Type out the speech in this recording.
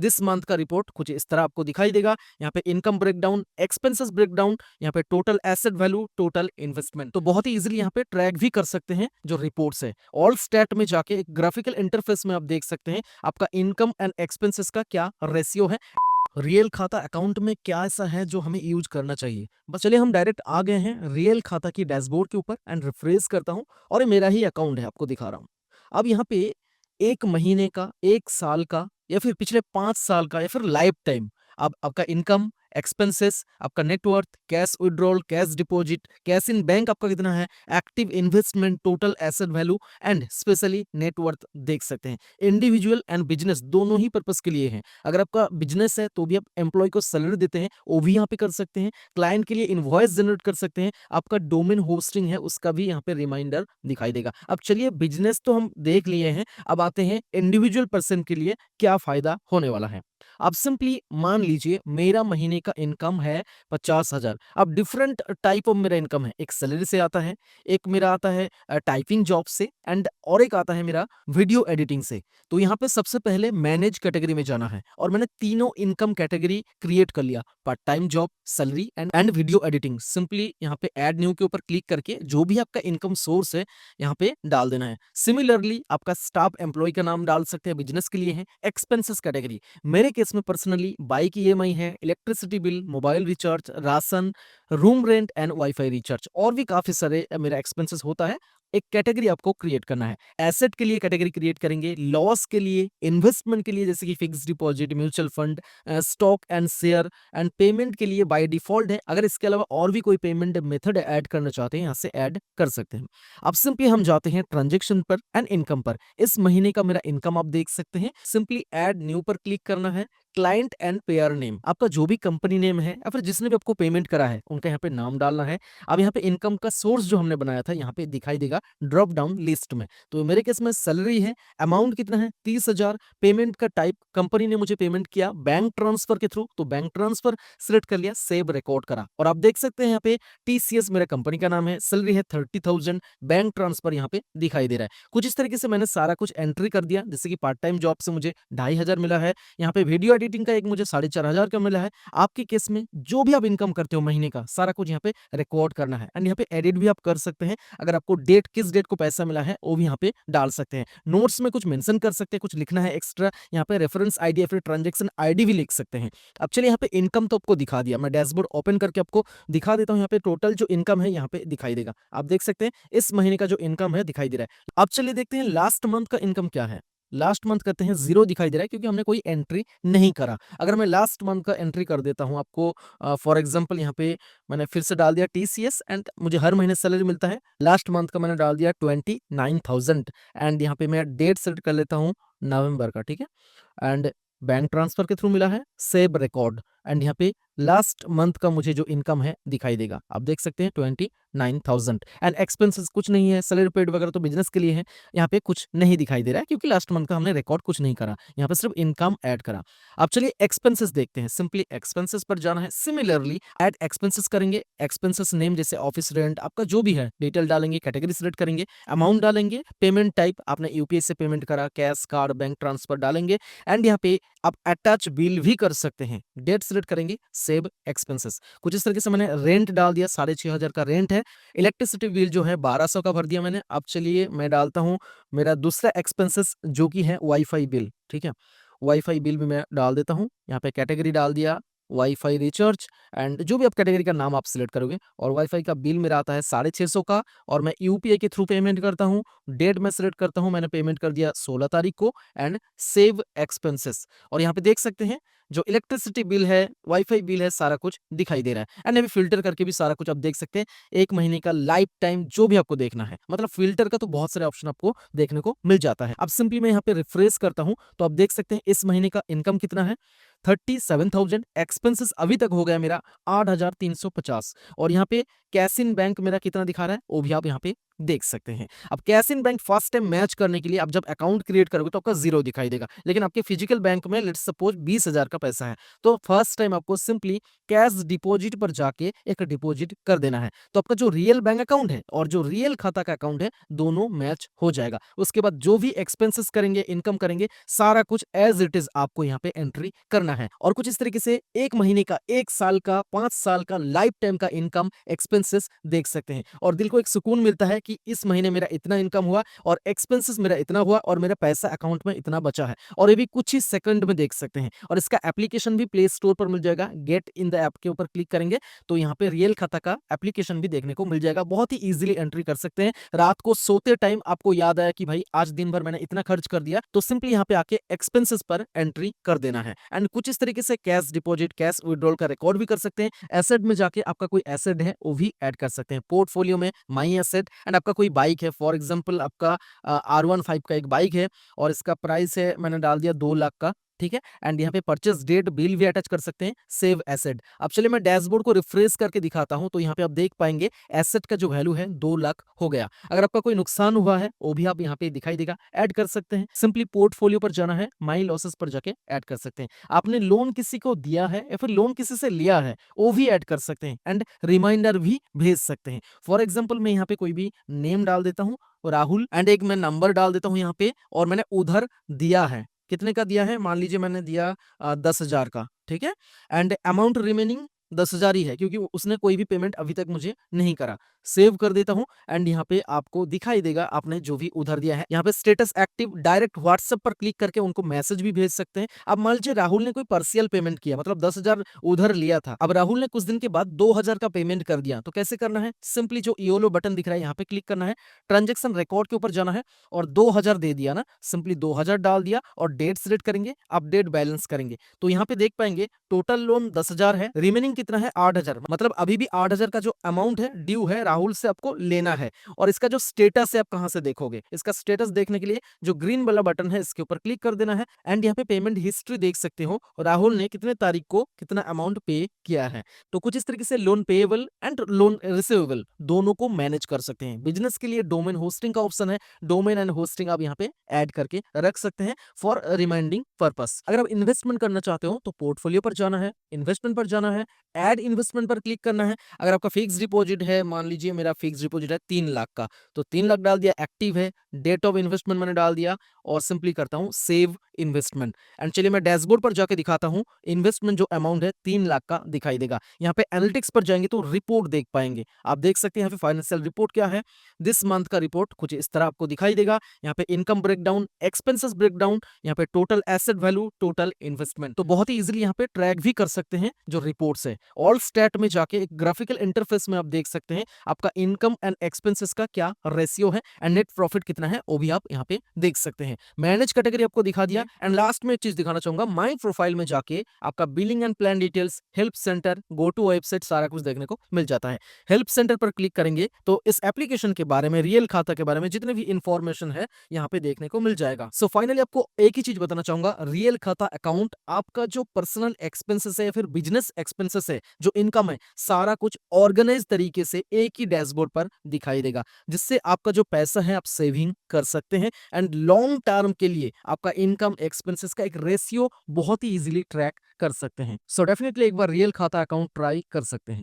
This month का report कुछ इस तरह आपको दिखाई देगा। यहाँ पे इनकम ब्रेकडाउन, एक्सपेंसेस ब्रेकडाउन, यहाँ पे total asset value, total investment. तो बहुत ही इजीली यहाँ पे ट्रैक भी कर सकते हैं जो रिपोर्ट्स है। ऑल स्टैट में जाके एक ग्राफिकल इंटरफेस में आप देख सकते हैं आपका इनकम एंड एक्सपेंसेस का क्या रेशियो है, रियल खाता अकाउंट में क्या ऐसा है जो हमें यूज करना चाहिए। बस चलिए हम डायरेक्ट आ गए हैं रियल खाता की डैशबोर्ड के ऊपर एंड रिफ्रेश करता हूं और ये मेरा ही अकाउंट है, आपको दिखा रहा हूं। अब यहाँ पे एक महीने का, एक साल का, या फिर पिछले 5 साल का, या फिर लाइफ टाइम अब आपका इनकम, एक्सपेंसेस, आपका net worth, cash withdrawal, cash deposit, cash in bank आपका कितना है, active investment, total asset value and specially net worth देख सकते हैं। इंडिविजुअल एंड बिजनेस दोनों ही पर्पस के लिए है। अगर आपका बिजनेस है तो भी आप एम्प्लॉय को सैलरी देते हैं, वो भी यहाँ पे कर सकते हैं। क्लाइंट के लिए इनवॉइस जनरेट कर सकते हैं। आपका डोमेन होस्टिंग है उसका भी यहाँ पे रिमाइंडर दिखाई देगा। अब चलिए बिजनेस तो हम देख लिए हैं, अब आते हैं इंडिविजुअल पर्सन के लिए क्या फायदा होने वाला है। अब सिंपली मान लीजिए मेरा महीने का इनकम है 50,000। अब डिफरेंट टाइप ऑफ मेरा इनकम है, एक सैलरी से आता है, एक मेरा आता है टाइपिंग जॉब से, एंड और एक आता है मेरा वीडियो एडिटिंग से। तो यहाँ पे सबसे पहले मैनेज कैटेगरी में जाना है और मैंने तीनों इनकम कैटेगरी क्रिएट कर लिया, part time job, salary and video editing. Simply यहाँ पे ऐड न्यू के ऊपर क्लिक करके जो भी आपका इनकम सोर्स है यहाँ पे डाल देना है। सिमिलरली आपका स्टाफ एम्प्लॉय का नाम डाल सकते हैं, बिजनेस के लिए है। एक्सपेंसेस कैटेगरी मेरे केस में पर्सनली बाइक ईएमआई है, electricity bill, mobile recharge, ration, room rent and wifi recharge, और भी काफी सारे मेरा एक्सपेंसेस होता है। एक कैटेगरी आपको क्रिएट करना है। एसेट के लिए कैटेगरी क्रिएट करेंगे, लॉस के लिए, इन्वेस्टमेंट के लिए जैसे कि fix deposit, mutual fund, stock and share, and payment के लिए बाय डिफॉल्ट है। अगर इसके अलावा और भी कोई पेमेंट मेथड ऐड करना चाहते हैं यहाँ से ऐड कर सकते हैं। अब सिंपली हम जाते हैं ट्रांजेक्शन पर एंड इनकम पर। इस महीने का मेरा इनकम आप देख सकते हैं, सिंपली ऐड न्यू पर क्लिक करना है। क्लाइंट एंड पेयर नेम, आपका जो भी कंपनी नेम है या फिर जिसने भी आपको पेमेंट करा है उनका यहाँ पे नाम डालना है। अब यहाँ पे इनकम का सोर्स जो हमने बनाया था यहाँ पे दिखाई देगा ड्रॉप डाउन लिस्ट में। तो मेरे केस में सैलरी है, अमाउंट कितना है 30,000। पेमेंट का टाइप, कंपनी ने मुझे पेमेंट किया बैंक ट्रांसफर के थ्रू, तो बैंक ट्रांसफर सिलेक्ट कर लिया, सेव रिकॉर्ड करा। और आप देख सकते हैं यहाँ पे टीसीएस मेरा कंपनी का नाम है, सैलरी है 30,000, बैंक ट्रांसफर यहाँ पे दिखाई दे रहा है। कुछ इस तरीके से मैंने सारा कुछ एंट्री कर दिया। जैसे कि पार्ट टाइम जॉब से मुझे 2,500 मिला है, यहाँ पे वीडियो एडिटिंग का एक मुझे 4,500 का मिला है। आपके केस में जो भी आप इनकम करते हो महीने का सारा कुछ यहाँ पे रिकॉर्ड करना है, एंड यहाँ पे एडिट भी आप कर सकते हैं। अगर आपको डेट, किस डेट को पैसा मिला है वो भी यहाँ पे डाल सकते हैं। नोट्स में कुछ मेंशन कर सकते हैं, कुछ लिखना है एक्स्ट्रा, यहाँ पे रेफरेंस आईडी या फिर ट्रांजेक्शन आईडी भी लिख सकते हैं। अब चलिए यहाँ पे इनकम तो आपको दिखा दिया, मैं डैशबोर्ड ओपन करके आपको दिखा देता हूँ। यहाँ पे टोटल जो इनकम है यहाँ पे दिखाई देगा, आप देख सकते हैं इस महीने का जो इनकम है दिखाई दे रहा है। अब चलिए देखते हैं लास्ट मंथ का इनकम क्या है। लास्ट मंथ करते हैं, जीरो दिखाई दे रहा है क्योंकि हमने कोई एंट्री नहीं करा। अगर मैं लास्ट मंथ का एंट्री कर देता हूं आपको, फॉर एग्जांपल यहाँ पे मैंने फिर से डाल दिया टीसीएस, एंड मुझे हर महीने सैलरी मिलता है। लास्ट मंथ का मैंने डाल दिया 29,000, एंड यहाँ पे मैं डेट सेलेक्ट कर लेता हूँ नवंबर का, ठीक है। एंड बैंक ट्रांसफर के थ्रू मिला है, सेव रिकॉर्ड, एंड यहाँ पे लास्ट मंथ का मुझे जो इनकम है दिखाई देगा, आप देख सकते हैं 29,000। एंड एक्सपेंसेस कुछ नहीं है, सैलरी पेड वगैरह तो बिजनेस के लिए है, यहाँ पे कुछ नहीं दिखाई दे रहा है क्योंकि लास्ट मंथ का हमने रिकॉर्ड कुछ नहीं करा, यहाँ पे सिर्फ इनकम ऐड करा। अब चलिए एक्सपेंसेस देखते हैं, सिंपली एक्सपेंसेस पर जाना है। सिमिलरली ऐड एक्सपेंसेस करेंगे, एक्सपेंसेस नेम जैसे ऑफिस रेंट, आपका जो भी है डिटेल डालेंगे, कैटेगरी सिलेक्ट करेंगे, अमाउंट डालेंगे, पेमेंट टाइप आपने यूपीआई से पेमेंट करा, कैश, कार्ड, बैंक ट्रांसफर डालेंगे, एंड यहाँ पे आप अटैच बिल भी कर सकते हैं। डेट सिलेक्ट करेंगे, सेव एक्सपेंसेस। कुछ इस तरीके से मैंने रेंट डाल दिया, 6,500 का रेंट है। इलेक्ट्रिसिटी बिल जो है 1,200 का भर दिया मैंने। अब चलिए मैं डालता हूँ मेरा दूसरा एक्सपेंसेस जो कि है वाईफाई बिल, ठीक है। वाईफाई बिल भी मैं डाल देता हूँ, यहाँ पे कैटेगरी डाल दिया वाईफाई रिचार्ज, एंड जो भी आप कैटेगरी का नाम आप सिलेक्ट करोगे। और वाईफाई का बिल मेरा आता है 650 का, और मैं यूपीआई के थ्रू पेमेंट करता हूँ। डेट में सिलेक्ट करता हूँ, मैंने पेमेंट कर दिया 16 तारीख को, एंड सेव एक्सपेंसेस। और यहाँ पे देख सकते हैं जो इलेक्ट्रिसिटी बिल है, वाईफाई बिल है, सारा कुछ दिखाई दे रहा है। एंड अभी फिल्टर करके भी सारा कुछ आप देख सकते हैं, एक महीने का लाइफ टाइम जो भी आपको देखना है, मतलब फिल्टर का तो बहुत सारे ऑप्शन आपको देखने को मिल जाता है। अब सिंपली मैं यहाँ पे रिफ्रेश करता हूँ तो आप देख सकते हैं इस महीने का इनकम कितना है 37,000। एक्सपेंसेस अभी तक हो गया मेरा 8,350, और यहाँ पे कैश इन बैंक मेरा कितना दिखा रहा है वो भी आप यहाँ पे देख सकते हैं। अब cash in bank first time match करने के लिए आप जब अकाउंट क्रिएट करोगे तो आपका जीरो दिखाई देगा, लेकिन आपके फिजिकल बैंक में लेट्स सपोज 20,000 का पैसा है, तो फर्स्ट टाइम आपको सिंपली कैश डिपॉजिट पर जाके एक डिपॉजिट कर देना है, तो आपका जो रियल बैंक अकाउंट है और जो रियल खाता का अकाउंट है दोनों मैच हो जाएगा। उसके बाद जो भी एक्सपेंसेस करेंगे, इनकम करेंगे, सारा कुछ एज इट इज आपको यहाँ पे एंट्री करना है। और कुछ इस तरीके से 1 महीने का, 1 साल का, 5 साल का, लाइफ टाइम का इनकम, एक्सपेंसेस देख सकते हैं और दिल को एक सुकून मिलता है कि इस महीने मेरा इतना इनकम हुआ और एक्सपेंसेस मेरा इतना हुआ और मेरा पैसा अकाउंट में इतना बचा है, और ये भी कुछ ही सेकंड में देख सकते हैं। और इसका एप्लीकेशन भी प्ले स्टोर पर मिल जाएगा। गेट इन द ऐप के ऊपर क्लिक करेंगे तो यहाँ पे रियल खाता का एप्लीकेशन भी देखने को मिल जाएगा। बहुत ही इजीली एंट्री कर सकते हैं। रात को सोते टाइम आपको याद आया कि भाई आज दिन भर मैंने इतना खर्च कर दिया, तो सिंपली यहाँ पे आके एक्सपेंसेस पर एंट्री कर देना है। एंड कुछ इस तरीके से कैश डिपॉजिट, कैश विड्रॉल का रिकॉर्ड भी कर सकते हैं। एसेट में जाके आपका कोई एसेट है वो भी ऐड कर सकते हैं। पोर्टफोलियो में माई एसेट, एंड आपका कोई बाइक है, फॉर एग्जांपल आपका R15 का एक बाइक है और इसका प्राइस है, मैंने डाल दिया 2 लाख का, ठीक है। एंड यहाँ पे परचेस डेट बिल भी अटैच कर सकते हैं, सेव एसेट। अब चलिए मैं डैशबोर्ड को रिफ्रेश करके दिखाता हूं, तो यहाँ पे आप देख पाएंगे एसेट का जो वैल्यू है 2 लाख हो गया। अगर आपका कोई नुकसान हुआ है वो भी आप यहाँ पे दिखाई देगा, ऐड कर सकते हैं। सिंपली पोर्टफोलियो पर जाना है, माई लॉसेस पर जाके ऐड कर सकते हैं। आपने लोन किसी को दिया है या फिर लोन किसी से लिया है वो भी ऐड कर सकते हैं, एंड रिमाइंडर भी भेज सकते हैं। फॉर एग्जाम्पल मैं यहाँ पे कोई भी नेम डाल देता हूँ, राहुल, एंड एक मैं नंबर डाल देता हूँ यहाँ पे, और मैंने उधर दिया है, कितने का दिया है, मान लीजिए मैंने दिया 10,000 का, ठीक है। एंड अमाउंट रिमेनिंग 10,000 ही है क्योंकि उसने कोई भी पेमेंट अभी तक मुझे नहीं करा। सेव कर देता हूं एंड यहाँ पे आपको दिखाई देगा आपने जो भी उधर दिया है। यहाँ पे स्टेटस एक्टिव, डायरेक्ट व्हाट्सएप पर क्लिक करके उनको मैसेज भी भेज सकते हैं। अब मान लीजिए राहुल ने कोई पार्शियल पेमेंट किया, मतलब 10,000 उधर लिया था, अब राहुल ने कुछ दिन के बाद 2,000 का पेमेंट कर दिया, तो कैसे करना है, सिंपली जो योलो बटन दिख रहा है यहाँ पे क्लिक करना है, ट्रांजेक्शन रिकॉर्ड के ऊपर जाना है और 2,000 दे दिया ना, सिंपली 2,000 डाल दिया और डेट सेलेक्ट करेंगे, अपडेट बैलेंस करेंगे, तो यहाँ पे देख पाएंगे टोटल लोन 10,000 है, रिमेनिंग कितना है 8,000, मतलब अभी भी 8,000 का जो अमाउंट है ड्यू है, राहुल से आपको लेना है। और इसका जो स्टेटस है आप कहां से देखोगे, इसका स्टेटस देखने के लिए जो ग्रीन वाला बटन है इसके ऊपर क्लिक कर देना है एंड यहाँ पे पेमेंट हिस्ट्री देख सकते हो, राहुल ने कितने तारीख को कितना अमाउंट पे किया है। तो कुछ इस तरीके से loan payable and loan receivable दोनों को मैनेज कर सकते हैं। बिजनेस के लिए डोमेन होस्टिंग का ऑप्शन है, डोमेन एंड होस्टिंग आप यहाँ पे ऐड करके रख सकते हैं फॉर रिमाइंडिंग पर्पस। अगर आप इन्वेस्टमेंट करना चाहते हो तो पोर्टफोलियो पर जाना है, इन्वेस्टमेंट पर जाना है, ऐड इन्वेस्टमेंट पर क्लिक करना है। अगर आपका फिक्स डिपॉजिट है, मान लीजिए मेरा फिक्स डिपॉजिट है 3 लाख का, तो 3 लाख डाल दिया, एक्टिव है, डेट ऑफ इन्वेस्टमेंट मैंने डाल दिया और सिंपली करता हूं सेव इन्वेस्टमेंट। एंड चलिए मैं डैशबोर्ड पर जाके दिखाता हूं, इन्वेस्टमेंट जो अमाउंट है 3 लाख का दिखाई देगा। यहाँ पे एनालिटिक्स पर जाएंगे तो रिपोर्ट देख पाएंगे, आप देख सकते हैं यहाँ पे फाइनेंशियल रिपोर्ट क्या है, दिस मंथ का रिपोर्ट कुछ इस तरह आपको दिखाई देगा। यहाँ पे इनकम ब्रेकडाउन, एक्सपेंसेस ब्रेकडाउन, यहाँ पे total asset value, total investment, तो बहुत ही इजीली यहाँ पे ट्रैक भी कर सकते हैं जो रिपोर्ट्स है। ऑल स्टैट में जाके एक ग्राफिकल इंटरफेस में आप देख सकते हैं आपका इनकम एंड एक्सपेंसेस का क्या रेशियो है एंड नेट प्रॉफिट कितना है वो भी आप यहाँ पे देख सकते हैं। मैनेज कैटेगरी आपको दिखा दिया एंड लास्ट में एक चीज दिखाना चाहूंगा, माई प्रोफाइल में जाके आपका billing and plan details, help center, go to website, सारा कुछ देखने को मिल जाता है। हेल्प सेंटर पर क्लिक करेंगे तो इस एप्लीकेशन के बारे में, रियल खाता के बारे में जितने भी इंफॉर्मेशन है यहाँ पे देखने को मिल जाएगा। सो फाइनली आपको एक ही चीज बताना चाहूंगा, रियल खाता अकाउंट आपका जो पर्सनल एक्सपेंसेस है या फिर बिजनेस एक्सपेंसेस है, जो इनकम है, सारा कुछ ऑर्गेनाइज तरीके से एक ही डैशबोर्ड पर दिखाई देगा, जिससे आपका जो पैसा है आप सेविंग कर सकते हैं एंड लॉन्ग टर्म के लिए आपका इनकम एक्सपेंसेस का एक रेशियो बहुत ही इजीली ट्रैक कर सकते हैं। सो डेफिनेटली एक बार रियल खाता अकाउंट ट्राई कर सकते हैं।